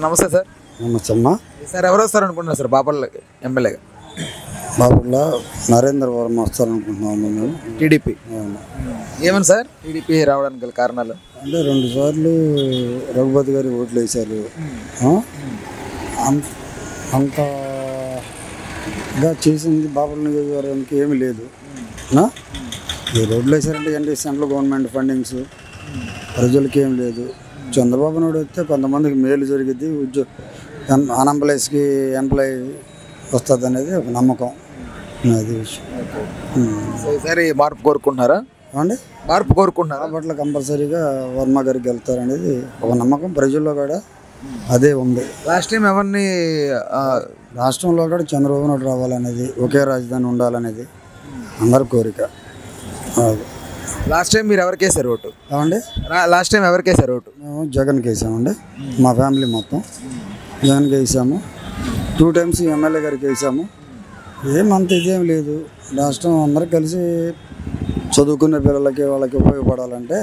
నమస్తే సార్. నమస్తే అమ్మా. సార్ ఎవరు వస్తారు అనుకుంటున్నారు సార్ బాపట్లకి ఎమ్మెల్యేగా? బాపట్ల నరేంద్ర వర్మ వస్తారనుకుంటున్నాము మేము. టీడీపీ. ఏమని సార్ టీడీపీ రావడానికి గల కారణాలు? అంటే 2 సార్లు రఘుపతి గారి ఓట్లు వేశారు. అంతగా చేసింది బాపట్ల నియోజకవర్గానికి ఏమీ లేదు. ఈ రోడ్లు వేశారంటే ఏంటి, సెంట్రల్ గవర్నమెంట్ ఫండింగ్స్ ప్రజలకి ఏం లేదు. చంద్రబాబు నాయుడు వస్తే కొంతమందికి మేలు జరిగింది, అన్ఎంప్లాయీస్కి ఎంప్లాయీ వస్తుంది అనేది ఒక నమ్మకం. అది విషయం. ఈసారి మార్పు కోరుకుంటున్నారా? అండి మార్పు కోరుకుంటున్నారా? బాపట్ల కంపల్సరీగా వర్మ గారికి వెళ్తారనేది ఒక నమ్మకం ప్రజల్లో కూడా అదే ఉంది. లాస్ట్ టైం ఎవరిని రాష్ట్రంలో కూడా చంద్రబాబు నాయుడు రావాలనేది, ఒకే రాజధాని ఉండాలనేది అందరి కోరిక. లాస్ట్ టైం మీరు ఎవరికి వేసారు ఓటు? ఏమండి లాస్ట్ టైం ఎవరికి వేసారు ఓటు? మేము జగన్కి వేసామండి. మా ఫ్యామిలీ మొత్తం జగన్కి వేసాము. 2 టైమ్స్ ఎమ్మెల్యే గారికి వేసాము. ఏమంత ఇదేం లేదు. రాష్ట్రం అందరూ కలిసి చదువుకునే పిల్లలకి వాళ్ళకి ఉపయోగపడాలంటే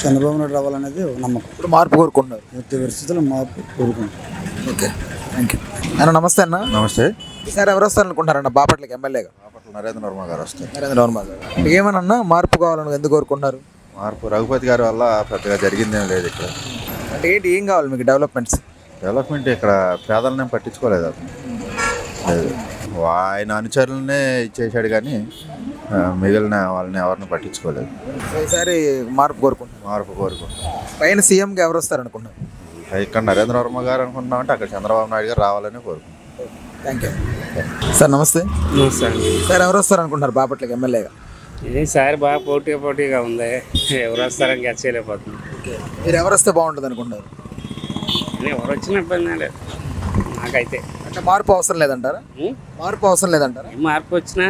చంద్రబాబు నాయుడు రావాలనేది నమ్మకం. ఇప్పుడు మార్పు కోరుకుంటున్నారు? ఎట్టి పరిస్థితుల్లో మార్పు కోరుకుంటాం. ఓకే, థ్యాంక్ యూ అన్న. నమస్తే అన్న. నమస్తే. ఈసారి ఎవరు వస్తారు అనుకుంటారన్న బాపట్లకి ఎమ్మెల్యేగా? నరేంద్ర వర్మ గారు వస్తారు. నరేంద్ర వర్మ గారు. ఏమన్నా మార్పు కావాలని ఎందుకు కోరుకుంటున్నారు? మార్పు రఘుపతి గారి వల్ల పెద్దగా జరిగిందేం లేదు ఇక్కడ. అంటే ఏంటి, ఏం కావాలి మీకు? డెవలప్మెంట్ ఇక్కడ పేదలనే పట్టించుకోలేదు అతను. లేదు, ఆయన అనుచరులనే ఇచ్చేసాడు కానీ మిగిలిన వాళ్ళని ఎవరిని పట్టించుకోలేదు. ఈసారి మార్పు కోరుకుంటున్నారు? పైన సీఎంగా ఎవరు వస్తారు అనుకుంటున్నారు? ఇక్కడ నరేంద్ర వర్మ గారు అనుకుంటున్నామంటే అక్కడ చంద్రబాబు నాయుడు గారు రావాలని కోరుకుంటున్నాం. Thank you sir. నమస్తే. సార్ ఎవరు వస్తారు అనుకుంటున్నారు బాపట్లకి ఎమ్మెల్యేగా? ఈసారి బాగా పోటీగా ఉంది. ఎవరు వస్తారని గెస్ చేయలేకపోతుంది. మీరు ఎవరు వస్తే బాగుంటుంది అనుకుంటున్నారు? ఎవరు వచ్చిన ఇబ్బంది లేదు నాకైతే. అంటే మార్పు అవసరం లేదంటారా? మార్పు వచ్చినా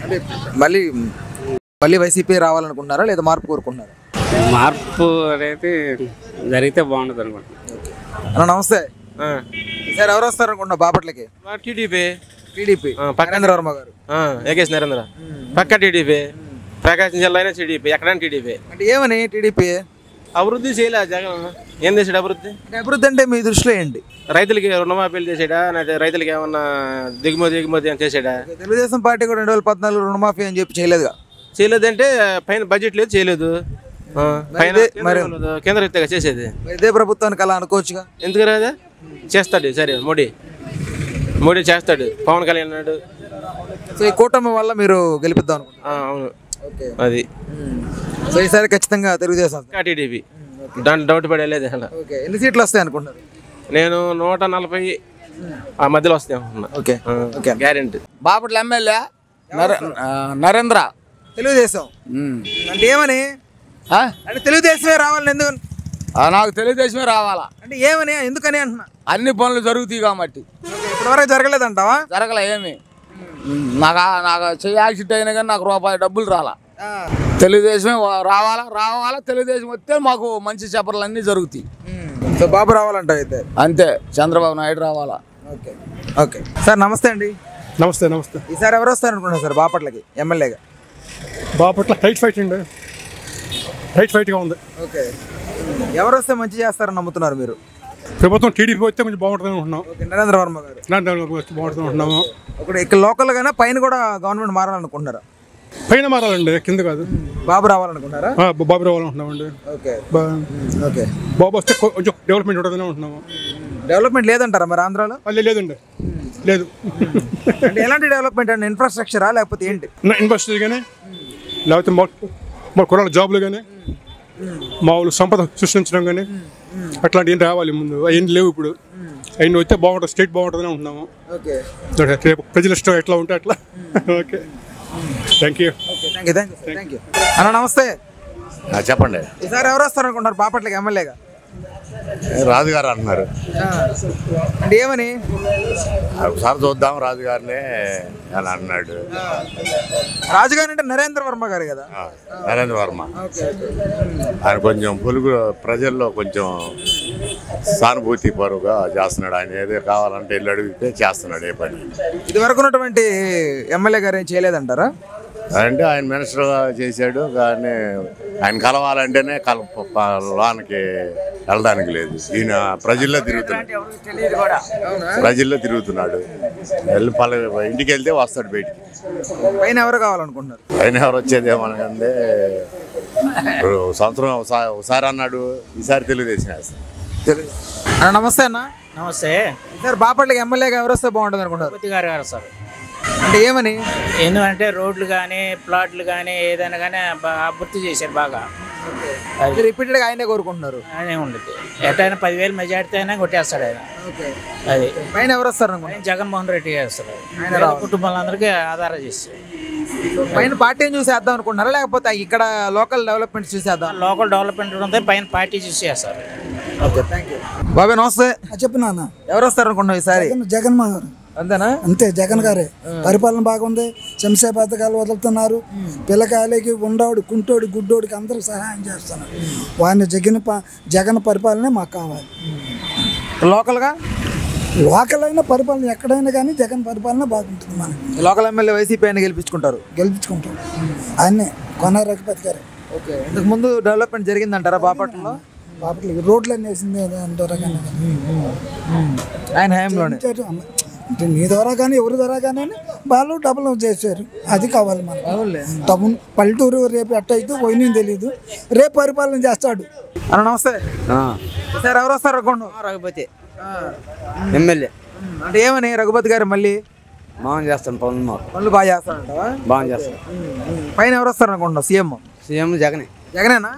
అంటే మళ్ళీ వైసీపీ రావాలనుకుంటున్నారా లేదా మార్పు కోరుకుంటున్నారా? మార్పు అనేది జరిగితే బాగుంటుంది అనుకుంటున్నాను. అన్న నమస్తే. ఈసారి ఎవరు వస్తారు అనుకుంటున్నా బాపట్లకి? టీడీపీ. నరేంద్ర వర్మ గారు. ఏకేశ్ నరేంద్ర పక్క టీడీపీ. ప్రకాశం జిల్లా అయినా టీడీపీ, ఎక్కడైనా టీడీపీ. అంటే ఏమని టీడీపీ అభివృద్ధి చేయలే జగన్. ఏం చేసాడు అభివృద్ధి? అభివృద్ధి అంటే మీ దృష్టిలో ఏంటి? రైతులకి రుణమాఫీలు చేసాడా, లేకపోతే రైతులకి ఏమన్నా దిగుమతి అని చేసాడా? తెలుగుదేశం పార్టీ కూడా 2014 రుణమాఫీ అని చెప్పి చేయలేదుగా? చేయలేదంటే పైన బడ్జెట్ లేదు, చేయలేదు. పైన కేంద్ర విత్తగా చేసేది. ఇదే ప్రభుత్వానికి అలా అనుకోవచ్చుగా? ఎందుకు రాదా? చేస్తాడు. సరే, మోడీ చేస్తాడు. పవన్ కళ్యాణ్ అన్నాడు. సో ఈ కూటమి వల్ల మీరు గెలిపిద్దాం అనుకుంటున్నారు? అవును, అది. సో ఈసారి ఖచ్చితంగా తెలుగుదేశం టీడీపీ, దాంట్లో డౌట్ పడేలేదు. ఓకే, ఎన్ని సీట్లు వస్తాయి అనుకుంటున్నారు? నేను 140 ఆ మధ్యలో వస్తాయి అనుకున్నా. Okay, guarantee. Bapatla MLA Narendra. Telugu Desam అంటే ఏమని? అంటే తెలుగుదేశమే రావాలని ఎందుకు? నాకు తెలుగుదేశమే రావాలా అంటే ఏమని, ఎందుకని అంటున్నా? అన్ని పనులు జరుగుతాయి కాబట్టి. ఇప్పటివరకు జరగలేదంటావా? జరగలే ఏమి. నాకు చెయ్యి యాక్సిడెంట్ అయినా కానీ నాకు రూపాయి డబ్బులు రాలా. తెలుగుదేశమే రావాలా. తెలుగుదేశం వస్తే మాకు మంచి చెప్పర్లు అన్నీ జరుగుతాయి. సో బాబు రావాలంట అయితే? అంతే, చంద్రబాబు నాయుడు రావాలా. Okay sir. నమస్తే అండి. నమస్తే. ఈసారి ఎవరు వస్తారు అనుకుంటున్నారు సార్ బాపట్లకి ఎమ్మెల్యేగా? బాపట్ల టైట్ ఫైట్గా ఉంది. ఓకే, ఎవరు వస్తే మంచి చేస్తారని నమ్ముతున్నారు మీరు? ప్రభుత్వం టీడీపీ వస్తే కొంచెం బాగుంటుంది అనుకుంటున్నాం. నరేంద్ర వర్మ గారు బాగుంటుంది అనుకుంటున్నాము. ఒకటి ఇక్కడ లోకల్గానే పైన కూడా గవర్నమెంట్ మారాలనుకుంటున్నారా? పైన మారాలండి, కింద కాదు. బాబు రావాలనుకుంటారా? బాబు రావాలనుకుంటున్నామండి. ఓకే, బాబు వస్తే కొంచెం డెవలప్మెంట్ ఉంటుందని అనుకుంటున్నాము. డెవలప్మెంట్ లేదంటారా మరి ఆంధ్రాలో? లేదండి, లేదు. అంటే ఎలాంటి డెవలప్మెంట్ అండి? ఇన్ఫ్రాస్ట్రక్చరా లేకపోతే ఏంటి? ఇన్వెస్టర్ కానీ, లేకపోతే మా కుర్రాళ్ళ జాబులు కానీ, మామూలు సంపద సృష్టించడం కానీ అట్లాంటి ఏం రావాలి ముందు. అవన్నీ లేవు ఇప్పుడు. అవన్నీ వస్తే బాగుంటుంది, స్టేట్ బాగుంటుందని ఉంటున్నాము. రేపు ప్రజల ఇష్టం ఎట్లా ఉంటే అట్లా. Okay, thank you. అన్న నమస్తే. చెప్పండి. ఈసారి ఎవరు వస్తారు అనుకుంటారు బాపట్లకి ఎమ్మెల్యేగా? రాజుగారు అంటున్నారు. అంటే ఏమని? ఒకసారి చూద్దాం రాజుగారినే అని అన్నాడు. రాజుగారు అంటే నరేంద్ర వర్మ గారు కదా? నరేంద్ర వర్మ. ఆయన కొంచెం పొలుగు ప్రజల్లో కొంచెం సానుభూతి పరుగా చేస్తున్నాడు. ఆయన ఏదో కావాలంటే వెళ్ళి అడిగితే చేస్తున్నాడు ఏ పని. ఇది వరకు ఉన్నటువంటి ఎమ్మెల్యే గారు ఏం చేయలేదంటారా? అంటే ఆయన మినిస్టర్గా చేశాడు కానీ ఆయన కలవాలంటేనే లోనికి వెళ్ళడానికి లేదు. ఈయన ప్రజల్లో తిరుగుతున్నాడు. వెళ్ళి ఇంటికి వెళ్తే వస్తాడు బయటికి. పైన ఎవరు కావాలనుకుంటున్నారు? ఆయన ఎవరు వచ్చేది ఏమనకంటే సంవత్సరం ఒకసారి అన్నాడు, ఈసారి తెలుగుదేశం వేస్తాడు. నమస్తే అన్న. నమస్తే. సార్ బాపట్లకి ఎమ్మెల్యేగా ఎవరు వస్తే బాగుంటుంది అనుకుంటారు? తిరుపతి గారు సార్. అంటే ఏమని? ఎందుకంటే రోడ్లు కానీ ప్లాట్లు కానీ ఏదైనా కానీ అభివృద్ధి చేశారు బాగా. రిపీటెడ్గా ఆయనే కోరుకుంటున్నారు. ఆయనే ఉండదు. ఎట్టయినా 10,000 మెజార్టీ అయినా కొట్టేస్తాడు ఆయన. అది పైన ఎవరు వస్తారు అనుకుంటారు? జగన్మోహన్ రెడ్డి వేస్తాడు. ఆయన కుటుంబాలందరికీ ఆధారం చేస్తారు. పైన పార్టీని చూసేద్దాం అనుకుంటున్నారా లేకపోతే ఇక్కడ లోకల్ డెవలప్మెంట్ చూసేద్దాం? లోకల్ డెవలప్మెంట్ ఉంటుంది, పైన పార్టీ చూసేస్తారు. Okay, thank you. బాబాయ్ నమస్తే. చెప్పినా ఎవరు వస్తారు అనుకుంటున్నావు ఈసారి? జగన్మోహన్ గారు. అంతేనా? అంతే, జగన్ గారే. పరిపాలన బాగుంది. సంక్షేమ పథకాలు వదులుతున్నారు. పిల్లకాయలకి ఉండోడు కుంటోడు గుడ్డోడికి అందరికి సహాయం చేస్తున్నారు. వాడిని జగన్ పరిపాలనే మాకు కావాలి. లోకల్గా లోకల్ అయినా పరిపాలన ఎక్కడైనా కానీ జగన్ పరిపాలన బాగుంటుంది. మనకి లోకల్ ఎమ్మెల్యే వైసీపీ అయినా గెలిపించుకుంటారు. ఆయనే కొన రఘుపతి గారే. ఓకే, ఇంతకు ముందు డెవలప్మెంట్ జరిగిందంటారా బాపట్లలో? బాపట్లకి రోడ్లు అన్నీ వేసింది అంటారా కానీ ఆయన హయాంలోనే. అంటే నీ ద్వారా కానీ ఎవరి ద్వారా కానీ వాళ్ళు డబ్బులు చేశారు. అది కావాలి మనకు. డబ్బు పల్లెటూరు రేపు ఎట్టయితే పోయినా తెలియదు. రేపు పరిపాలన చేస్తాడు. అన్న నమస్తే. సార్ ఎవరు వస్తారు అనుకోండి? రఘుపతి ఎమ్మెల్యే. అంటే ఏమని రఘుపతి గారు మళ్ళీ బాగా చేస్తాను పనులు బాగా చేస్తారంటావా? బాగా చేస్తాను. పైన ఎవరు వస్తారు అనుకుంటున్నావు? సీఎం జగనే. జగనేనా?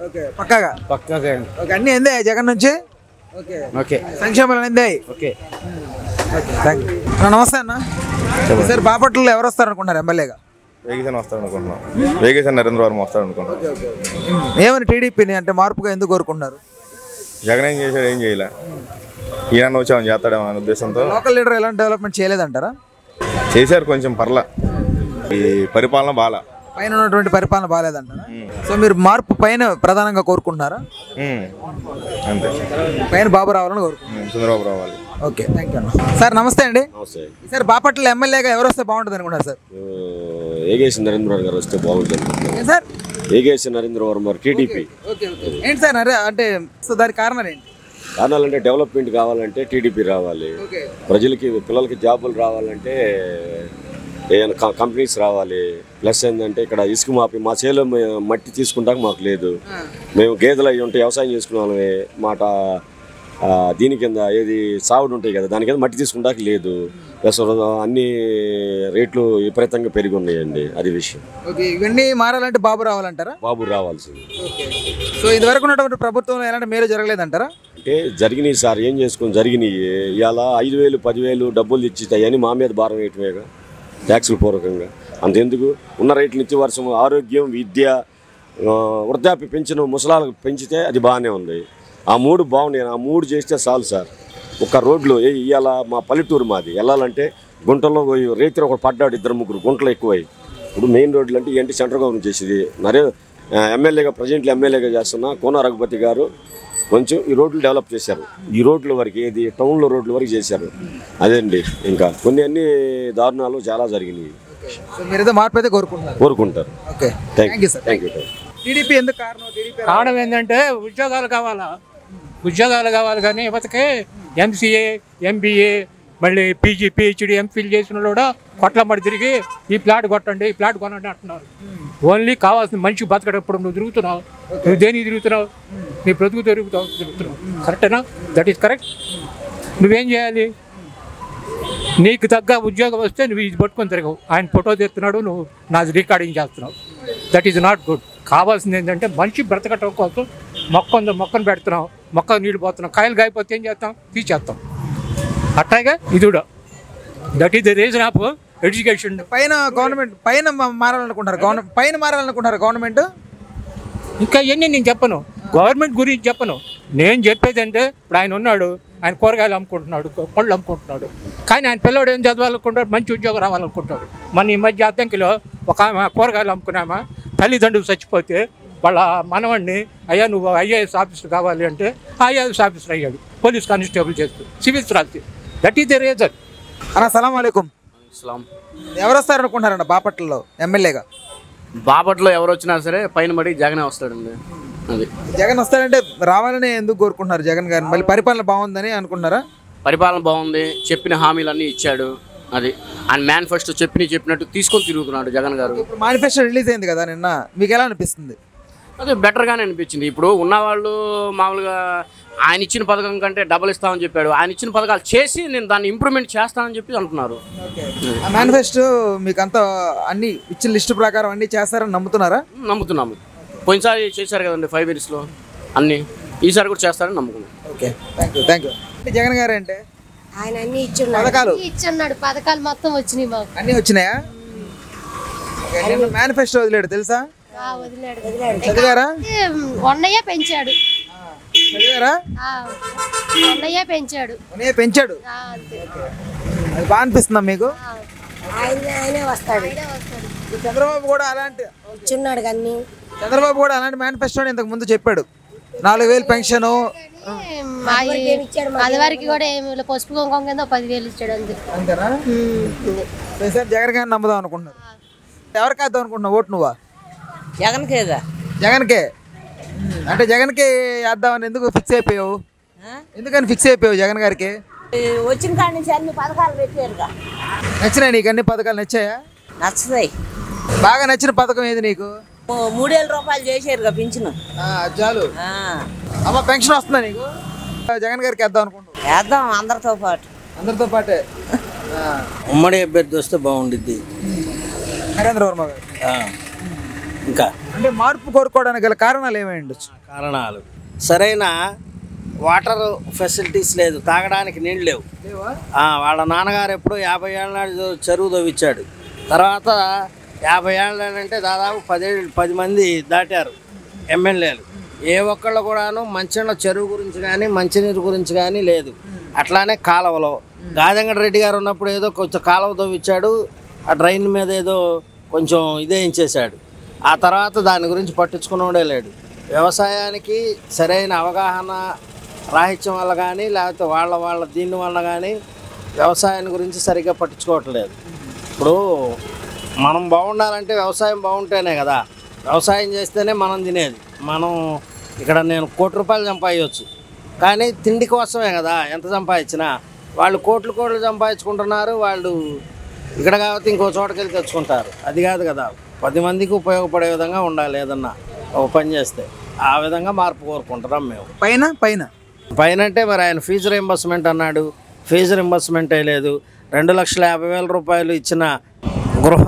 ఓకే, పక్కాగా. జగన్. ఓకే, అన్నీ ఎందే జగన్ నుంచి. ఓకే ఓకే, సంక్షేమాలు ఎందే. Okay, thank you. నమస్తే అన్న. సార్ బాపట్లలో ఎవరు వస్తారు అనుకుంటున్నారు ఎమ్మెల్యేగా? వేగేశాన్ వస్తాడు అనుకుంటున్నాం. వేగేశాన్ నరేంద్ర వర్మ వస్తాడు అనుకుంటున్నాం. ఏమని టీడీపీని అంటే మార్పుగా ఎందుకు కోరుకుంటున్నారు? జగన్ ఏం చేశాడు? ఏం చేయలే. ఈయన వచ్చామని చేస్తాడేమో అనే ఉద్దేశంతో. లోకల్ లీడర్ ఎలాంటి డెవలప్మెంట్ చేయలేదంటారా? చేశారు, కొంచెం పర్లా. ఈ పరిపాలన బాగా పైన ఉన్నటువంటి పరిపాలన బాగాలేదంటారా? సో మీరు మార్పు పైన ప్రధానంగా కోరుకుంటున్నారా? అంతే, పైన బాబు రావాలని కోరుకుంటున్నారు. చంద్రబాబు రావాలి. ఓకే, థ్యాంక్ యూ అన్న. సార్ నమస్తే అండి. సార్ బాపట్ల ఎమ్మెల్యేగా ఎవరు వస్తే బాగుంటుంది అనుకుంటారు సార్? ఏగేసి నరేంద్ర వర్మ గారు వస్తే బాగుంటుంది సార్. ఏగేసి నరేంద్ర వర్మ టీడీపీ. ఏంటి సార్ అంటే సో దానికి కారణాలు ఏంటి? కారణాలంటే డెవలప్మెంట్ కావాలంటే టీడీపీ రావాలి. ప్రజలకి పిల్లలకి జాబులు రావాలంటే ఏమైనా కంపెనీస్ రావాలి. ప్లస్ ఏంటంటే ఇక్కడ ఇసుక మా చేలో మట్టి తీసుకుంటాక మాకు లేదు. మేము గేదెలు అవి ఉంటే వ్యవసాయం చేసుకునే వాళ్ళమే. మాట దీని కింద ఏది సాగుడు ఉంటాయి కదా, దాని కింద మట్టి తీసుకుంటాక లేదు. ప్లస్ అన్ని రేట్లు విపరీతంగా పెరిగి ఉన్నాయండి. అది విషయం. ఇవన్నీ మారాలంటే బాబు రావాలంటారా? బాబు రావాల్సింది. సో ఇదివరకు ఉన్నటువంటి ప్రభుత్వంలో ఎలాంటి మేలు జరగలేదంటారా? అంటే జరిగినాయి సార్, ఏం చేసుకుని జరిగినాయి. ఇవాళ 5,000 10,000 డబ్బులు ఇచ్చితాయని మా మీద భారం వేయటమేగా ట్యాక్సుల పూర్వకంగా. అంతెందుకు ఉన్న రేట్లు నిత్యవర్షం ఆరోగ్యం విద్య వృద్ధాప్య పెంచిన ముసలాలకు పెంచితే అది బాగానే ఉంది. ఆ 3 బాగున్నాయి. ఆ 3 చేస్తే చాలు సార్. ఒక రోడ్లు ఇవాళ మా పల్లెటూరు మాది వెళ్ళాలంటే గుంటల్లో రైతులు ఒకటి పడ్డాడు, 2-3 గుంటలు ఎక్కువై. ఇప్పుడు మెయిన్ రోడ్లు అంటే ఏంటి సెంట్రల్ గవర్నమెంట్ చేసేది. ఎమ్మెల్యేగా ప్రజెంట్లీ ఎమ్మెల్యేగా చేస్తున్న కోన రఘుపతి గారు కొంచెం ఈ రోడ్లు డెవలప్ చేశారు. ఈ రోడ్ల వరకు ఏది టౌన్లో రోడ్ల వరకు చేశారు. అదేండి, ఇంకా కొన్ని అన్ని దారుణాలు చాలా జరిగినాయి. మార్పు అయితే కోరుకుంటారు. టీడీపీ ఎందుకు కారణం ఏంటంటే ఉద్యోగాలు కావాలి కానీ యువతకి ఎంసీఏ ఎంబీఏ మళ్ళీ పీజీ పిహెచ్డి ఎంఫిల్ చేసిన కూడా కొట్లమ్మడి తిరిగి ఈ ప్లాట్ కొట్టండి ఈ ప్లాట్ కొనండి అంటున్నారు. ఓన్లీ కావాల్సిన మనిషి బతకడప్పుడు నువ్వు తిరుగుతున్నావు, నువ్వు దేనికి తిరుగుతున్నావు, నీ బ్రతుకు తిరుగుతున్నావు. కరెక్టేనా? That is correct. నువ్వేం చేయాలి? నీకు తగ్గ ఉద్యోగం వస్తే నువ్వు ఇది పట్టుకొని తిరగవు. ఆయన ఫోటో తీస్తున్నాడు, నువ్వు నాది రికార్డింగ్ చేస్తున్నావు. That is not good. కావాల్సింది ఏంటంటే మనిషి బ్రతకటం కోసం మొక్కను పెడుతున్నావు, మొక్క నీళ్ళు పోతున్నావు. కాయలు గాయపోతే ఏం చేస్తాం? తీసేస్తాం. అట్లాగే ఇది కూడా. That is the reason of education. పైన మారాలనుకుంటారు గవర్నమెంట్. ఇంకా ఇవన్నీ నేను చెప్పను, గవర్నమెంట్ గురించి చెప్పను. నేను చెప్పేది అంటే ఇప్పుడు ఆయన ఉన్నాడు, ఆయన కూరగాయలు అమ్ముకుంటున్నాడు, పళ్ళు అమ్ముకుంటున్నాడు. కానీ ఆయన పిల్లవాడు ఏం చదవాలనుకుంటాడు? మంచి ఉద్యోగం రావాలనుకుంటాడు. మన ఈ మధ్య అద్దంకిలో ఒక ఆమె కూరగాయలు అమ్ముకున్నామా, తల్లిదండ్రులు చచ్చిపోతే వాళ్ళ మనవాడిని అయ్యా నువ్వు ఐఏఎస్ ఆఫీసర్ కావాలి అంటే ఐఏఎస్ ఆఫీసర్ అయ్యాడు, పోలీస్ కానిస్టేబుల్ చేస్తూ సివిల్స్ రాసి. That is the reason. అస్సలాము అలైకుం. ఇస్లాం. ఎవరు వస్తారనుకుంటున్నారంట బాపట్లలో ఎమ్మెల్యేగా? బాపట్లో ఎవరు వచ్చినా సరే పైన పడి జగనే వస్తాడండి. అది జగన్ వస్తాడంటే రావాలని ఎందుకు కోరుకుంటున్నారు జగన్ గారిని? మళ్ళీ పరిపాలన బాగుందని అనుకుంటున్నారా? పరిపాలన బాగుంది, చెప్పిన హామీలన్నీ ఇచ్చాడు. అది ఆయన మేనిఫెస్టో చెప్పినట్టు తీసుకొని తిరుగుతున్నాడు జగన్ గారు. ఇప్పుడు మేనిఫెస్టో రిలీజ్ అయింది కదా నిన్న, మీకు ఎలా అనిపిస్తుంది? అదే బెటర్గానే అనిపించింది. ఇప్పుడు ఉన్నవాళ్ళు మామూలుగా ఆయన ఇచ్చిన పథకం కంటే డబల్ ఇస్తామని చెప్పాడు. ఆయన ఇచ్చిన పథకాలు చేసి నేను దాన్ని ఇంప్రూవ్మెంట్ చేస్తానని చెప్పి అంటున్నారు. ఆ మేనిఫెస్టో మీకు అంతా అన్ని ఇచ్చిన లిస్టు ప్రకారం అన్ని చేస్తారని నమ్ముతున్నారా? నమ్ముతున్నాము. పోయినసారి చేశారు కదండి 5 yearsలో అన్ని, ఈసారి కూడా చేస్తారని నమ్ముకున్నాం. Okay, thank you. జగన్ గారు అంటే ఆయన అన్ని ఇచ్చున్నాడు, పథకాలు మొత్తం వచ్చినాయి మాకు. అన్ని వచ్చినాయా? మేనిఫెస్టో వదిలేడు తెలుసా? చదివారా? ఉన్నయ్య పెంచాడు. చదివారా? ఉన్నయ్య పెంచాడు. పెంచాడు. అది బాగా అనిపిస్తుందా మీకు? ఆయనే వస్తాడు. చంద్రబాబు కూడా అలాంటి ఇచ్చున్నాడు కానీ చంద్రబాబు కూడా అలాంటి మేనిఫెస్టోని ఇంతకు ముందు చెప్పాడు. 4,000 పెన్షన్, అదివరకు కూడా ఏమి పసుపు కుంకుమ కింద 10,000 ఇచ్చాడు. అంతేనా? సార్ జగన్ గారిని నమ్ముదాం అనుకుంటున్నావు? ఎవరికి వేద్దాం అనుకుంటున్నావు ఓటు? నువ్వా? జగన్కేగా. జగన్కే అంటే జగన్కే వేద్దామని ఎందుకు ఫిక్స్ అయిపోయావు? ఎందుకని ఫిక్స్ అయిపోయావు జగన్ గారికి? వచ్చిన కాడి నుంచి అన్ని పథకాలు పెట్టారుగా. నచ్చినాయి నీకు? అన్ని పథకాలు నచ్చాయా? నచ్చుతాయి. బాగా నచ్చిన పథకం ఏది నీకు? 3,000 రూపాయలు చేశారుగా పింఛను. చాలు. అమ్మ పెన్షన్ వస్తుందా నీకు? జగన్ గారికి వేద్దాం అనుకుంటున్నావు? వేద్దాం అందరితో పాటు. అందరితో పాటే. ఉమ్మడి అభ్యర్థి వస్తే బాగుండిద్ది. నరేంద్ర వర్మ గారు. ఇంకా అంటే మార్పు కోరుకోవడానికి గల కారణాలు ఏమై ఉండొచ్చు? కారణాలు సరైన వాటర్ ఫెసిలిటీస్ లేదు, తాగడానికి నీళ్ళు లేవు. వాళ్ళ నాన్నగారు ఎప్పుడు 50 ఏళ్ళ నాడు చెరువు తవ్వించాడు. తర్వాత 50 ఏళ్ళంటే దాదాపు 10 మంది దాటారు ఎమ్మెల్యేలు. ఏ ఒక్కళ్ళు కూడాను మంచినీళ్ళ చెరువు గురించి కానీ మంచినీరు గురించి కానీ లేదు. అట్లానే కాలువలో గాజంగడ రెడ్డి గారు ఉన్నప్పుడు ఏదో కొంచెం కాలువ తవ్వించాడు, ఆ డ్రైన్ మీద ఏదో కొంచెం ఇదేయించేశాడు. ఆ తర్వాత దాని గురించి పట్టించుకున్నోడే లేడు. వ్యవసాయానికి సరైన అవగాహన రాహిత్యం వల్ల కానీ లేకపోతే వాళ్ళ దీని వల్ల కానీ వ్యవసాయాన్ని గురించి సరిగ్గా పట్టించుకోవట్లేదు. ఇప్పుడు మనం బాగుండాలంటే వ్యవసాయం బాగుంటేనే కదా, వ్యవసాయం చేస్తేనే మనం తినేది. మనం ఇక్కడ నేను 1 కోటి రూపాయలు సంపాదించవచ్చు, కానీ తిండి కోసమే కదా ఎంత సంపాదించినా. వాళ్ళు కోట్లు సంపాదించుకుంటున్నారు, వాళ్ళు ఇక్కడ కాబట్టి ఇంకో చోటకి వెళ్ళి తెచ్చుకుంటారు. అది కాదు కదా, 10 మందికి ఉపయోగపడే విధంగా ఉండాలి. ఏదన్నా ఒక పని చేస్తే ఆ విధంగా మార్పు కోరుకుంటున్నాం మేము. పైన అంటే మరి ఆయన ఫీజు రీంబర్స్మెంట్ అన్నాడు, ఫీజు రీంబర్స్మెంట్ లేదు. 2,50,000 రూపాయలు ఇచ్చిన గృహ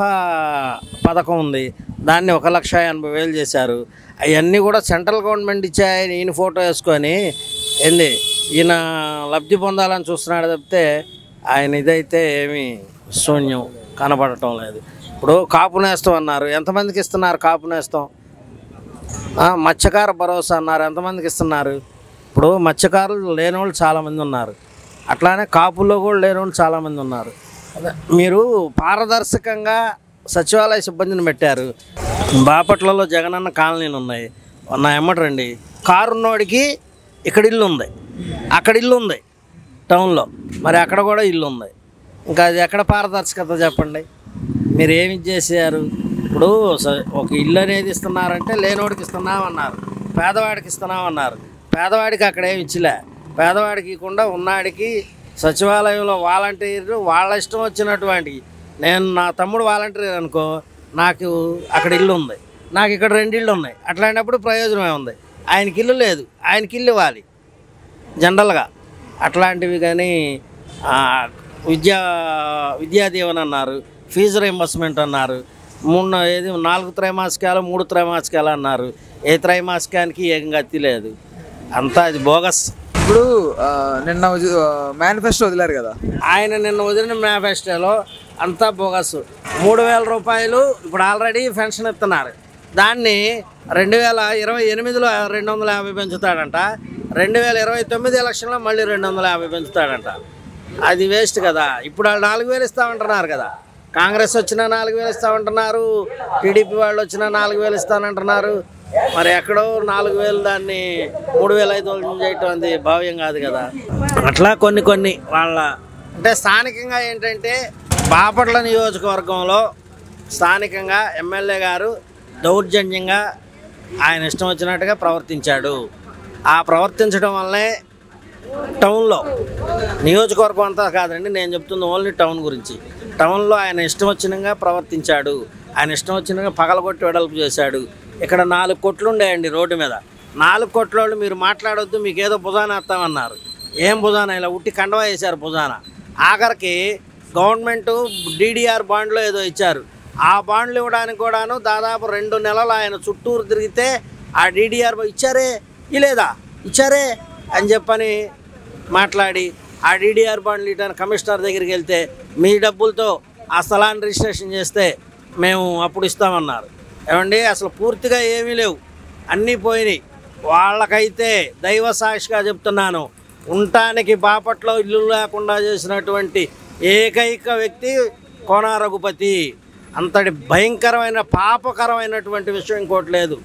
పథకం ఉంది, దాన్ని 1,80,000 చేశారు. అవన్నీ కూడా సెంట్రల్ గవర్నమెంట్ ఇచ్చాయని ఈయన ఫోటో వేసుకొని ఏంది ఈయన లబ్ధి పొందాలని చూస్తున్నాడు తప్పితే ఆయన ఇదైతే ఏమీ శూన్యం కనపడటం లేదు. ఇప్పుడు కాపు నేస్తం అన్నారు, ఎంతమందికి ఇస్తున్నారు కాపు నేస్తం? మత్స్యకార భరోసా అన్నారు, ఎంతమందికి ఇస్తున్నారు? ఇప్పుడు మత్స్యకారులు లేని వాళ్ళు చాలామంది ఉన్నారు, అట్లానే కాపుల్లో కూడా లేని వాళ్ళు చాలామంది ఉన్నారు. మీరు పారదర్శకంగా సచివాలయ సిబ్బందిని పెట్టారు. బాపట్లలో జగనన్న కాలనీలు ఉన్నాయి, నా ఎమ్మటండి. కారు ఉన్నోడికి ఇక్కడ ఇల్లు ఉంది, అక్కడ ఇల్లు ఉంది టౌన్లో, మరి అక్కడ కూడా ఇల్లు ఉంది. ఇంకా అది ఎక్కడ పారదర్శకత చెప్పండి? మీరు ఏమి చేశారు? ఇప్పుడు ఒక ఇల్లు అనేది ఇస్తున్నారంటే లేనోడికి ఇస్తున్నామన్నారు, పేదవాడికి ఇస్తున్నామన్నారు. పేదవాడికి అక్కడ ఏమి ఇచ్చిలే. పేదవాడికి ఇవ్వకుండా ఉన్నాడికి సచివాలయంలో వాలంటీర్లు వాళ్ళ ఇష్టం వచ్చినటువంటి, నేను నా తమ్ముడు వాలంటీర్ అనుకో, నాకు అక్కడ ఇల్లు ఉంది, నాకు ఇక్కడ 2 ఇళ్ళు ఉన్నాయి. అట్లాంటప్పుడు ప్రయోజనమే ఉంది. ఆయనకి ఇల్లు లేదు, ఆయనకి ఇల్లు ఇవ్వాలి జనరల్గా. అట్లాంటివి కానీ విద్యా దీవెన అన్నారు, ఫీజు రీంబర్స్మెంట్ అన్నారు, 4 త్రైమాసికాలు 3 త్రైమాసికాలు అన్నారు. ఏ త్రైమాసికానికి ఏం గతి లేదు, అంతా అది బోగస్. ఇప్పుడు నిన్న మేనిఫెస్టో వదిలారు కదా, ఆయన నిన్న వదిలిన మేనిఫెస్టోలో అంతా బోగస్. 3,000 రూపాయలు ఇప్పుడు ఆల్రెడీ పెన్షన్ ఇస్తున్నారు, దాన్ని 2028లో 250 పెంచుతాడంట, 2029 ఎలక్షన్లో మళ్ళీ 250 పెంచుతాడంట. అది వేస్ట్ కదా. ఇప్పుడు వాళ్ళు 4,000 ఇస్తామంటున్నారు కదా, కాంగ్రెస్ వచ్చినా 4,000 ఇస్తామంటున్నారు, టీడీపీ వాళ్ళు వచ్చినా 4,000 ఇస్తానంటున్నారు. మరి ఎక్కడో 4,000 దాన్ని 3,500 చేయటం అది భావ్యం కాదు కదా. అట్లా కొన్ని వాళ్ళ అంటే స్థానికంగా ఏంటంటే బాపట్ల నియోజకవర్గంలో స్థానికంగా ఎమ్మెల్యే గారు దౌర్జన్యంగా ఆయన ఇష్టం వచ్చినట్టుగా ప్రవర్తించాడు. ఆ ప్రవర్తించడం వల్లే టౌన్లో, నియోజకవర్గం అంతా కాదండి నేను చెప్తుంది ఓన్లీ టౌన్ గురించి, టౌన్లో ఆయన ఇష్టం వచ్చినగా ప్రవర్తించాడు. ఆయన ఇష్టం వచ్చినగా పగలగొట్టి వెడల్పు చేశాడు. ఇక్కడ 4 కొట్లు ఉండేయండి రోడ్డు మీద. 4 కొట్ల వాళ్ళు మీరు మాట్లాడొద్దు, మీకు ఏదో భుజాన వేస్తామన్నారు. ఏం భుజాన? ఇలా ఉట్టి కండవా వేశారు భుజాన. ఆఖరికి గవర్నమెంట్ DDR బాండ్లో ఏదో ఇచ్చారు. ఆ బాండ్లు ఇవ్వడానికి కూడాను దాదాపు 2 నెలలు ఆయన చుట్టూరు తిరిగితే ఆ DDR ఇచ్చారే ఇలేదా ఇచ్చారే అని చెప్పని మాట్లాడి ఆ DDR బాండ్లు ఇవ్వడానికి కమిషనర్ దగ్గరికి వెళ్తే మీ డబ్బులతో ఆ స్థలాన్ని రిజిస్ట్రేషన్ చేస్తే మేము అప్పుడు ఇస్తామన్నారు. ఏమండి అసలు పూర్తిగా ఏమీ లేవు, అన్నీ పోయినాయి. వాళ్ళకైతే దైవ సాక్షిగా చెప్తున్నాను, ఉండటానికి బాపట్లో ఇల్లు లేకుండా చేసినటువంటి ఏకైక వ్యక్తి కోన రఘుపతి. అంతటి భయంకరమైన పాపకరమైనటువంటి విషయం ఇంకోటి లేదు.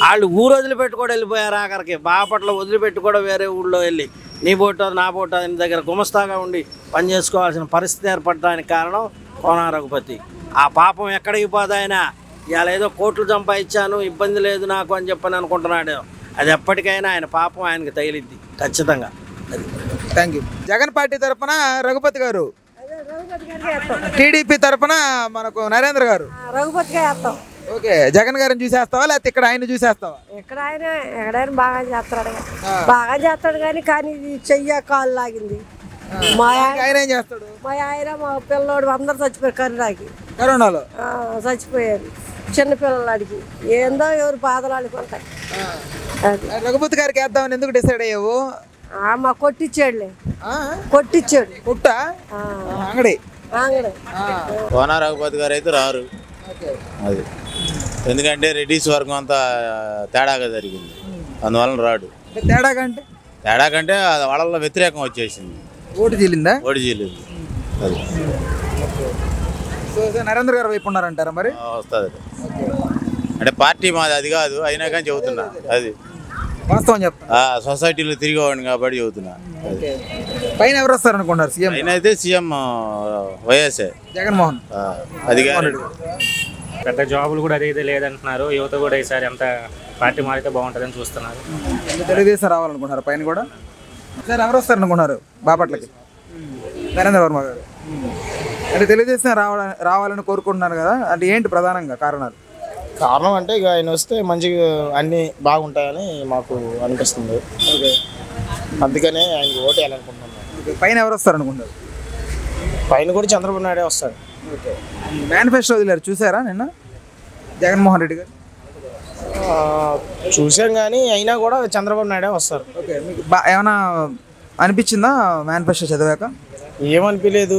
వాళ్ళు ఊరు వదిలిపెట్టి కూడా వెళ్ళిపోయారు. ఆఖరికి బాపట్ల వదిలిపెట్టి కూడా వేరే ఊళ్ళో వెళ్ళి నీ బోటో నా బోటో అని దగ్గర గుమస్తాగా ఉండి పనిచేసుకోవాల్సిన పరిస్థితి ఏర్పడడానికి కారణం కోన రఘుపతి. ఆ పాపం ఎక్కడికి పోదాయన ఇవాళ ఏదో కోట్లు సంపాదించాను ఇబ్బంది లేదు నాకు అని చెప్పని అనుకుంటున్నాడు. అది ఎప్పటికైనా ఆయన పాపం ఆయనకి తగిలిద్ది ఖచ్చితంగా. Thank you. జగన్ పార్టీ తరఫున రఘుపతి గారు, టీడీపీ తరఫున మనకు నరేంద్ర గారు. రఘుపతిగా వేస్తాం. ఓకే, జగన్ గారిని చూసేస్తావా లేకపోతే ఇక్కడ ఆయన చూసేస్తావా? ఎక్కడైనా బాగా చేస్తాడు, బాగా చేస్తాడు కానీ ఇది చెయ్య కాలు లాగింది. మా ఆయన ఏం చేస్తాడు? మా ఆయన మా పిల్లోడు అందరు చచ్చిపోయారు కరోనాలో చచ్చిపోయారు. చిన్న పిల్లలాడికి ఏందో ఎవరు బాధలు ఆడుకుంటాయి. రఘుపతి గారికి వేద్దామని ఎందుకు డిసైడ్ అయ్యావు? మా కొట్టిచ్చాడులే, కొట్టిచ్చాడు. కుట్ట అంగడి కోన రఘుపతి గారు అయితే రారు. అది ఎందుకంటే రెడ్డిస్ వర్గం అంతా తేడాగా జరిగింది, అందువలన రాడు. తేడా కంటే వాళ్ళలో వ్యతిరేకం వచ్చేసింది. ఓటు చీలిందా? ఓటు చీలింది. అది నరేంద్ర గారు వైపు ఉన్నారంటారా మరి? వస్తుంది అంటే పార్టీ మాది అది కాదు, అయినా కానీ చెబుతున్నా. అది వాస్తవం చెప్తా. సొసైటీలో తిరిగేవాడిని కాబట్టి చెబుతున్నా. పైన ఎవరు వస్తారు అనుకుంటారు? సీఎం అయితే సీఎం వైఎస్ఏ జగన్మోహన్. అది పెద్ద జాబులు కూడా అదే లేదంటున్నారు. యువత కూడా ఈసారి అంత పార్టీ మారితే బాగుంటుందని చూస్తున్నారు. తెలుగుదేశం రావాలనుకుంటున్నారు పైన కూడా. సార్ ఎవరు వస్తారు అనుకుంటున్నారు బాపట్లకి? నరేంద్ర వర్మ గారు. అంటే తెలుగుదేశం రావాలని కోరుకుంటున్నారు కదా, అంటే ఏంటి ప్రధానంగా కారణాలు? కారణం అంటే ఇక ఆయన వస్తే మంచిగా అన్నీ బాగుంటాయని మాకు అనిపిస్తుంది. అందుకనే ఆయనకి ఓటు వేయాలనుకుంటున్నాను. పైన ఎవరు వస్తారు అనుకుంటారు? పైన కూడా చంద్రబాబు నాయుడే వస్తాడు. మేనిఫెస్టో వదిలేరు, చూసారా నిన్న జగన్మోహన్ రెడ్డి గారు? చూసాం కానీ అయినా కూడా చంద్రబాబు నాయుడే వస్తారు. ఓకే, మీకు ఏమైనా అనిపించిందా మేనిఫెస్టో చదివాక? ఏమనిపించలేదు,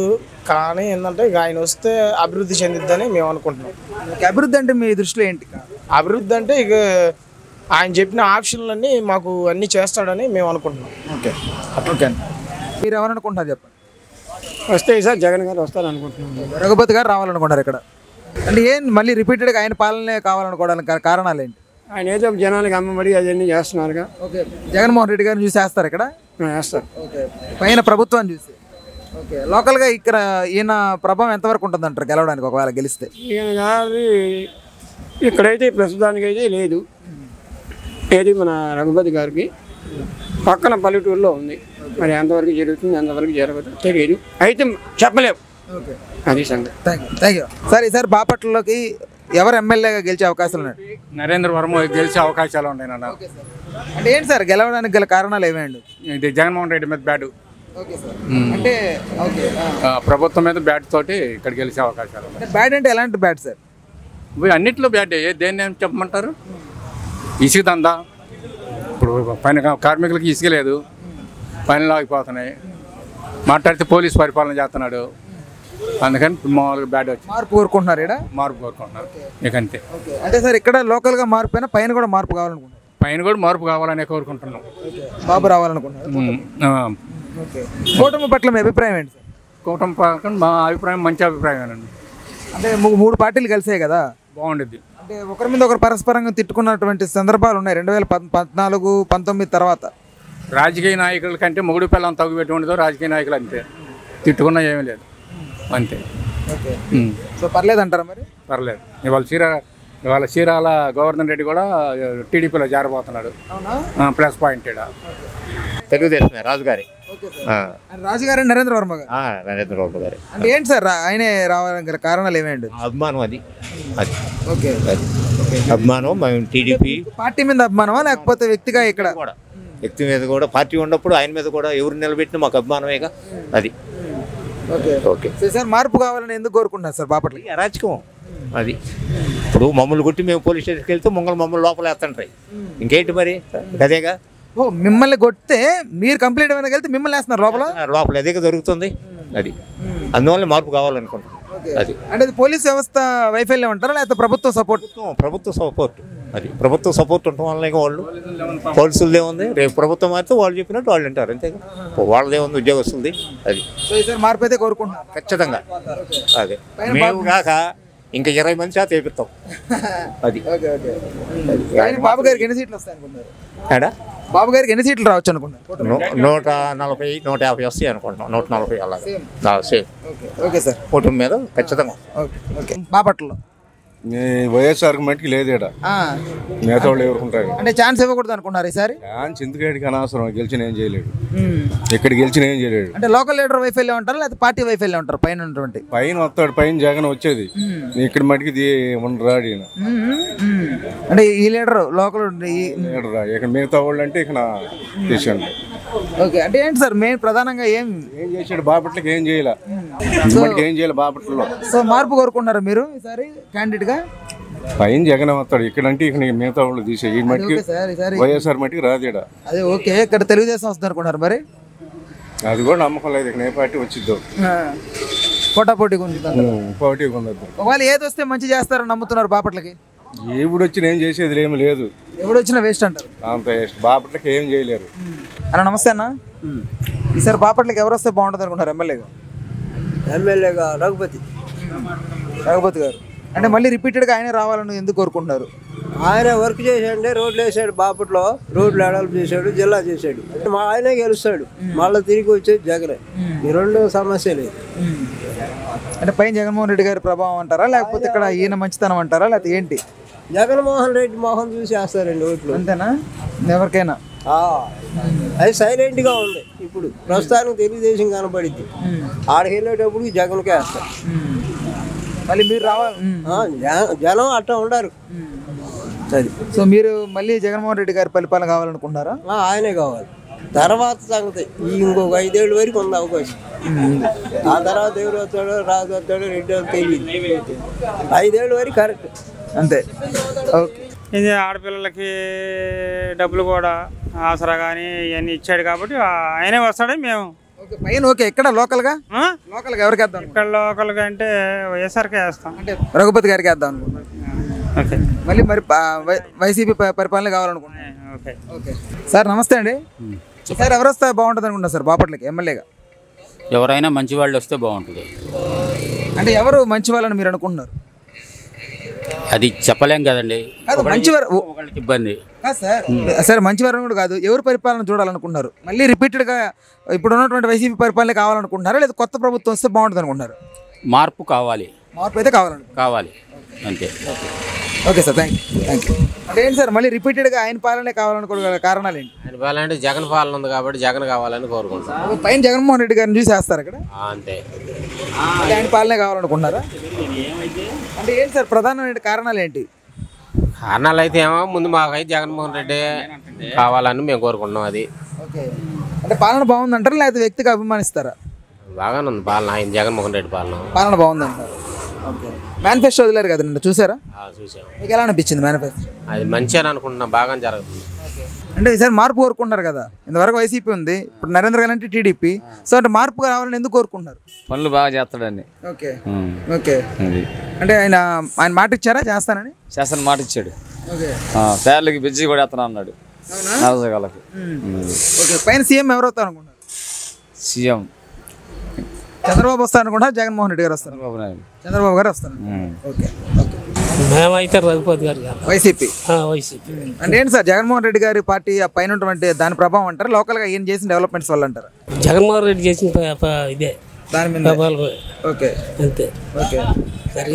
కానీ ఏంటంటే ఇక ఆయన వస్తే అభివృద్ధి చెందిద్దని మేము అనుకుంటున్నాం. అభివృద్ధి అంటే మీ దృష్టిలో ఏంటి? అభివృద్ధి అంటే ఇక ఆయన చెప్పిన ఆప్షన్లన్నీ మాకు అన్నీ చేస్తాడని మేము అనుకుంటున్నాం. ఓకే ఓకే, మీరు ఎవరనుకుంటున్నారు చెప్పండి? వస్తే ఈసారి జగన్ గారు వస్తారు అనుకుంటున్నాం. రఘుపతి గారు రావాలనుకుంటారు ఇక్కడ. అంటే ఏం మళ్ళీ రిపీటెడ్గా ఆయన పాలనే కావాలనుకోవడానికి కారణాలు ఏంటి? ఆయన ఏదో జనానికి అమ్మబడి అవన్నీ చేస్తున్నారుగా. ఓకే, జగన్మోహన్ రెడ్డి గారిని చూసి వేస్తారు ఇక్కడ? వేస్తారు. ఓకే, పైన ప్రభుత్వాన్ని చూసి. ఓకే, లోకల్గా ఇక్కడ ఈయన ప్రభావం ఎంతవరకు ఉంటుంది అంటారు గెలవడానికి ఒకవేళ గెలిస్తే? ఈయన గారి ఇక్కడైతే ప్రస్తుతానికి అయితే లేదు. ఏది మన రఘుపతి గారికి పక్కన పల్లెటూరులో ఉంది. మరి ఎంతవరకు జరుగుతుంది ఎంతవరకు జరగదు తెలియదు, అయితే చెప్పలేము. ఓకే, అది సంగతి. Thank you sir. ఈసారి బాపట్లలోకి ఎవరు ఎమ్మెల్యేగా గెలిచే అవకాశాలు ఉన్నాయి? నరేంద్ర వర్మ గెలిచే అవకాశాలు ఉన్నాయి నాన్న. అంటే ఏంటి సార్ గెలవడానికి గల కారణాలు ఏమేండి? ఇది జగన్మోహన్ రెడ్డి మీద బ్యాడ్, అంటే ప్రభుత్వం మీద బ్యాట్ తోటి ఇక్కడ గెలిచే అవకాశాలు ఉన్నాయి. బ్యాడ్ అంటే ఎలాంటి బ్యాడ్ సార్? అన్నింటిలో బ్యాడ్. దేన్ని ఏం చెప్పమంటారు? ఇసుక దందా, ఇప్పుడు పైన కార్మికులకి ఇసుక లేదు, పనులు ఆగిపోతున్నాయి. మాట్లాడితే పోలీసు పరిపాలన చేస్తున్నాడు, అందుకని మామూలుగా బ్యాడ్ వచ్చి మార్పు కోరుకుంటున్నారు. ఇక్కడ మార్పు కోరుకుంటున్నారు ఇక అంతే. అంటే సార్ ఇక్కడ లోకల్గా మార్పు అయినా పైన కూడా మార్పు కావాలనుకుంటున్నారు. పైన కూడా మార్పు కావాలనే కోరుకుంటున్నాం. బాబు రావాలనుకుంటున్నారు. కూటమి పట్ల మీ అభిప్రాయం ఏంటి సార్? కూటమి పట్ల మా అభిప్రాయం మంచి అభిప్రాయమేనండి. అంటే 3 పార్టీలు కలిసాయి కదా, బాగుండిద్ది. అంటే ఒకరి మీద ఒకరు పరస్పరంగా తిట్టుకున్నటువంటి సందర్భాలు ఉన్నాయి 2014, 19 తర్వాత. రాజకీయ నాయకుల కంటే మొగుడు పిల్లలు తగ్గు పెట్టి ఉండదు. రాజకీయ నాయకులు అంతే, తిట్టుకున్నా ఏమీ లేదు. అంతే. ఓకే. సో పర్లేదు అంటారా మరి? పర్లేదు. ఇవాళ చీరాల గోవర్ధన్ రెడ్డి కూడా టీడీపీలో జారిపోతున్నాడు. ప్లస్ పాయింట్ ఈడ. తెలుగుదేశమే రాజుగారి. రాజుగారి నరేంద్ర వర్మ గారు. నరేంద్ర వర్మ గారి. అంటే ఏంటి సార్ ఆయనే రావడానికి గల కారణాలు ఏమేంటి? అభిమానం అది. ఓకే. అభిమానం మేము టీడీపీ పార్టీ మీద అభిమానమా లేకపోతే వ్యక్తిగా ఇక్కడ? వ్యక్తి మీద కూడా పార్టీ ఉన్నప్పుడు ఆయన మీద కూడా ఎవరు నిలబెట్టినా మాకు అభిమానమేగా అది. ఓకే. ఓకే సార్ మార్పు కావాలని ఎందుకు కోరుకుంటున్నారు సార్ బాపట్ల? అరాచకం అది. ఇప్పుడు మమ్మల్ని కొట్టి మేము పోలీస్ స్టేషన్కి వెళ్తే మమ్మల్ని లోపల వేస్తుంటాయి. ఇంకేంటి మరి అదేగా. ఓ మిమ్మల్ని కొడితే మీరు కంప్లైంట్ ఏమైనా వెళ్తే మిమ్మల్ని వేస్తున్నారు లోపల అదే జరుగుతుంది అది. అందువల్ల మార్పు కావాలనుకుంటున్నాం అది. అంటే అది పోలీస్ వ్యవస్థ వైఫల్యం అంటారా లేకపోతే ప్రభుత్వ సపోర్ట్? ప్రభుత్వ సపోర్ట్ అది. ప్రభుత్వ సపోర్ట్ ఉండటం వల్ల వాళ్ళు పోలీసులదే ఉంది. రేపు ప్రభుత్వం మారితే వాళ్ళు చెప్పినట్టు వాళ్ళు వింటారు అంతే. వాళ్ళదే ఉంది ఉద్యోగస్తులది అది. మార్పు అయితే కోరుకుంటున్నారు ఖచ్చితంగా. అదే మేము కాక ఇంకా 20 మంది చేత వేపిస్తాం అది. బాబు గారికి ఎన్ని సీట్లు వస్తాయి అనుకుంటున్నారు? బాబు గారికి ఎన్ని సీట్లు రావచ్చు అనుకుంటున్నారు? 140, 150 వస్తాయి అనుకుంటున్నాం. 140 అలా సేమ్. Okay sir. కుటుంబం మీద ఖచ్చితంగా. ఓకే. బాపట్లలో వైఎస్ఆర్ మట్టికి లేదు ఇక్కడ. మిగతా వాళ్ళు ఎవరుకుంటారు అంటే ఛాన్స్ ఇవ్వకూడదు అనుకున్నారు ఈసారి? ఛాన్స్ ఎందుకంటే అనవసరం. గెలిచిన ఏం చేయలేడు. ఇక్కడ గెలిచిన ఏం చేయలేడు. అంటే లోకల్ లీడర్ వైఫల్యం అంటారా లేకపోతే పార్టీ వైఫల్యం అంటారు? పైన వస్తాడు. పైన జగన్ వచ్చేది. ఇక్కడ మట్టికి రాడు ఈయన. అంటే ఈ లీడర్ లోకల్ లీడర్ ఇక్కడ మిగతా వాళ్ళు అంటే ఇక్కడ చేసాడు. ఓకే. అంటే ఏంటి సార్ మెయిన్ ప్రధానంగా ఏం చేశాడు? బాపట్లకి ఏం చేయలే. ఏం చేయాలి బాపట్లలో? సో మార్పు కోరుకుంటున్నారు మీరు ఈసారి క్యాండిడేట్ గా? పైన జగన్ వస్తాడు. ఇక్కడ అంటే ఇక్కడ మిగతా వాళ్ళు తీసే ఈ మట్టికి వైఎస్ఆర్ మట్టికి రాదేడ. అదే ఓకే. ఇక్కడ తెలుగుదేశం వస్తుంది అనుకున్నారు మరి? అది కూడా నమ్మకం లేదు. ఇక్కడ ఏ పార్టీ వచ్చిద్దో పోటాపోటీగా ఉంది. పోటీగా ఉంది. ఒకవేళ ఏది వస్తే మంచి చేస్తారని నమ్ముతున్నారు బాపట్లకి? ఎప్పుడు వచ్చినా ఏం చేసేది ఏమి లేదు. ఎప్పుడు వచ్చినా వేస్ట్ అంటారు. అంత వేస్ట్. బాపట్లకి ఏం చేయలేరు. అన్న నమస్తే అన్న. ఈసారి బాపట్లకి ఎవరు వస్తే బాగుంటుంది అనుకుంటారు ఎమ్మెల్యేగా? ఎమ్మెల్యేగా రఘుపతి గారు. అంటే మళ్ళీ రిపీటెడ్గా ఆయనే రావాలని ఎందుకు కోరుకుంటున్నారు? ఆయన వర్క్ చేశాడు. రోడ్లు వేసాడు. బాపట్లో రోడ్లు అడల్పు చేశాడు. జిల్లా చేశాడు. ఆయనే గెలుస్తాడు. మళ్ళీ తిరిగి వచ్చేది జగనే. ఈ రెండు సమస్య లేదు. అంటే పైన జగన్మోహన్ రెడ్డి గారి ప్రభావం అంటారా లేకపోతే ఇక్కడ ఈయన మంచితనం అంటారా లేకపోతే ఏంటి? జగన్మోహన్ రెడ్డి మోహన్ చూసి వేస్తారండి ఓట్లు. అంతేనా? ఎవరికైనా అది సైలెంట్గా ఉంది. ఇప్పుడు ప్రస్తుతానికి తెలుగుదేశం కనపడింది. ఆడికి వెళ్ళేటప్పుడు జగన్కే వేస్తారు. మళ్ళీ మీరు రావాలి. జనం అట్లా ఉండరు. అది. సో మీరు మళ్ళీ జగన్మోహన్ రెడ్డి గారి పరిపాలన కావాలనుకుంటున్నారా? ఆయనే కావాలి. తర్వాత సంగతి ఇంకొక 5 ఏళ్ళ వరకు ఉంది అవకాశం. ఆ తర్వాత ఎవరు వస్తాడో రాజు వస్తాడో రెడ్డి తెలియదు. 5 ఏళ్ళ వరకు కరెక్ట్ అంతే. ఓకే. ఇది ఆడపిల్లలకి డబ్బులు కూడా ఆసరా కానీ ఇవన్నీ ఇచ్చాడు కాబట్టి ఆయనే వస్తాడని మేము. పైన ఓకే. ఇక్కడ లోకల్గా ఎవరికి వేద్దాం? ఇక్కడ లోకల్గా అంటే వైఎస్ఆర్కే వేస్తాం. అంటే రఘుపతి గారికి వేద్దాం అనుకుంటున్నాం. ఓకే. మళ్ళీ మరి వైసీపీ పరిపాలన కావాలనుకుంటున్నాం. ఓకే. ఓకే సార్ నమస్తే అండి. సార్ ఎవరు వస్తే బాగుంటుంది అనుకుంటున్నారు సార్ బాపట్లకి ఎమ్మెల్యేగా? ఎవరైనా మంచి వాళ్ళు వస్తే బాగుంటుంది. అంటే ఎవరు మంచి వాళ్ళని మీరు అనుకుంటున్నారు? అది చెప్పలేం కదండి. ఒకళ్ళకి ఇబ్బంది. సరే మంచివారం కూడా కాదు. ఎవరు పరిపాలన చూడాలనుకుంటున్నారు? మళ్ళీ రిపీటెడ్గా ఇప్పుడు ఉన్నటువంటి వైసీపీ పరిపాలన కావాలనుకుంటున్నారా లేదా కొత్త ప్రభుత్వం వస్తే బాగుంటుంది అనుకుంటున్నారు? మార్పు కావాలి. మార్పు అయితే కావాలి అంతే. Okay sir. Thank you. అంటే ఏంటి సార్ మళ్ళీ రిపీటెడ్గా ఆయన పాలనే కావాలనుకోవడం కారణాలు ఏంటి? ఆయన పాలన అంటే జగన్ పాలన ఉంది కాబట్టి జగన్ కావాలని కోరుకుంటాం. పైన జగన్మోహన్ రెడ్డి గారిని చూసి వేస్తారు ఇక్కడ అంతే. ఆయన పాలనే కావాలనుకుంటున్నారా? అంటే ఏంటి సార్ ప్రధానమైన కారణాలు ఏంటి? కారణాలు అయితే ఏమో ముందు మాకైతే జగన్మోహన్ రెడ్డి కావాలని మేము కోరుకుంటున్నాం. అది ఓకే. అంటే పాలన బాగుందంటారా లేకపోతే వ్యక్తిగా అభిమానిస్తారా? బాగానే ఉంది పాలన. ఆయన జగన్మోహన్ రెడ్డి పాలన బాగుందంటారు. ఓకే. మేనిఫెస్టో వదిలేరు కదండి చూసారా? చూసాం. మీకు ఎలా అనిపించింది మేనిఫెస్టో? అది మంచి అని అనుకుంటున్నాం. బాగా జరుగుతుంది. అంటే ఈసారి మార్పు కోరుకుంటున్నారు కదా. ఇంతవరకు వైసీపీ ఉంది. ఇప్పుడు నరేంద్ర గారు అంటే టీడీపీ. సో అంటే మార్పు కావాలని ఎందుకు కోరుకుంటున్నారు? పనులు బాగా చేస్తాడని. ఓకే. ఓకే. అంటే ఆయన మాట ఇచ్చారా చేస్తానని? చేస్తాను మాట ఇచ్చాడు. పేర్లకి బిజ్జి కూడా వేస్తాను అన్నాడు. ఓకే. పైన సీఎం ఎవరు వస్తారు అనుకుంటారు? సీఎం చంద్రబాబు వస్తారు అనుకుంటారు జగన్మోహన్ రెడ్డి గారు వస్తారు? చంద్రబాబు గారు వస్తారు. ఓకే. మేమైతే రఘుపతి గారు వైసీపీ. వైసీపీ అంటే ఏంటి సార్ జగన్మోహన్ రెడ్డి గారి పార్టీ పైన ఉన్నటువంటి దాని ప్రభావం అంటారు లోకల్గా ఏం చేసిన డెవలప్మెంట్స్ వల్ల అంటారు? జగన్మోహన్ రెడ్డి చేసిన ఇదే దాని మీద డబ్బాలు ఓకే అంతే ఓకే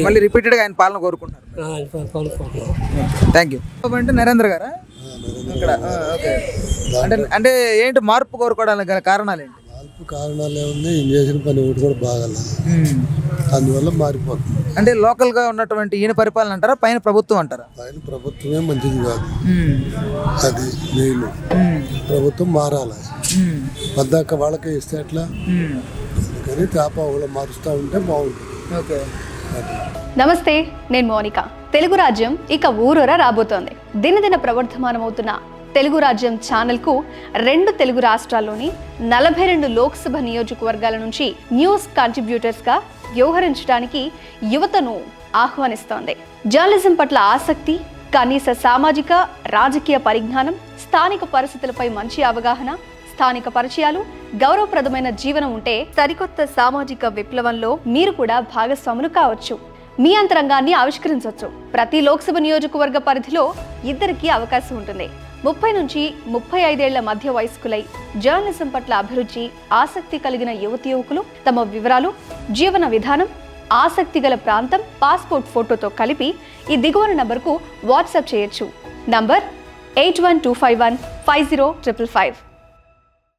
మళ్ళీ రిపీటెడ్గా ఆయన పాలన కోరుకుంటున్నారు. Thank you. అంటే నరేంద్ర గారా ఇక్కడ ఓకే అంటే ఏంటి మార్పు కోరుకోవడానికి గల కారణాలు ఏంటి? కారణాలు ఏముంది, ఈయన చేసిన పని ఒకటి కూడా బాగాల, అందువల్ల మారిపోతుంది. అంటే లోకల్గా ఉన్నటువంటి ఈయన పరిపాలన అంటారా, పైన ప్రభుత్వం అంటారా? పైన ప్రభుత్వమే మంచిది కాదు, అది మెయిన్. ప్రభుత్వం మారాలి, పద్దాక వాళ్ళకే ఇస్తే ఎట్లా, అందుకని తాపావులో మారుస్తూ ఉంటే బాగుంటుంది. ఓకే. నమస్తే, నేను మోనిక. తెలుగు రాజ్యం ఇక ఊరూర రాబోతోంది. దినదిన ప్రవర్ధమానమవుతున్న తెలుగు రాజ్యం ఛానల్కు 2 తెలుగు రాష్ట్రాల్లోని 42 లోక్సభ నియోజకవర్గాల నుంచి న్యూస్ కంట్రిబ్యూటర్స్గా వ్యవహరించడానికి యువతను ఆహ్వానిస్తోంది. జర్నలిజం పట్ల ఆసక్తి, కనీస సామాజిక రాజకీయ పరిజ్ఞానం, స్థానిక పరిస్థితులపై మంచి అవగాహన, స్థానిక పరిచయాలు, గౌరవప్రదమైన జీవనం ఉంటే సరికొత్త సామాజిక విప్లవంలో మీరు కూడా భాగస్వాములు కావచ్చు. మీ అంతరంగాన్ని ఆవిష్కరించవచ్చు. ప్రతి లోక్సభ నియోజకవర్గ పరిధిలో 2కి అవకాశం ఉంటుంది. 30 నుంచి 35 ఏళ్ల మధ్య వయస్కులై జర్నలిజం పట్ల అభిరుచి, ఆసక్తి కలిగిన యువతి యువకులు తమ వివరాలు, జీవన విధానం, ఆసక్తి గల ప్రాంతం, పాస్పోర్ట్ ఫోటోతో కలిపి ఈ దిగువన నంబర్కు వాట్సాప్ చేయొచ్చు. నంబర్ 8125150555.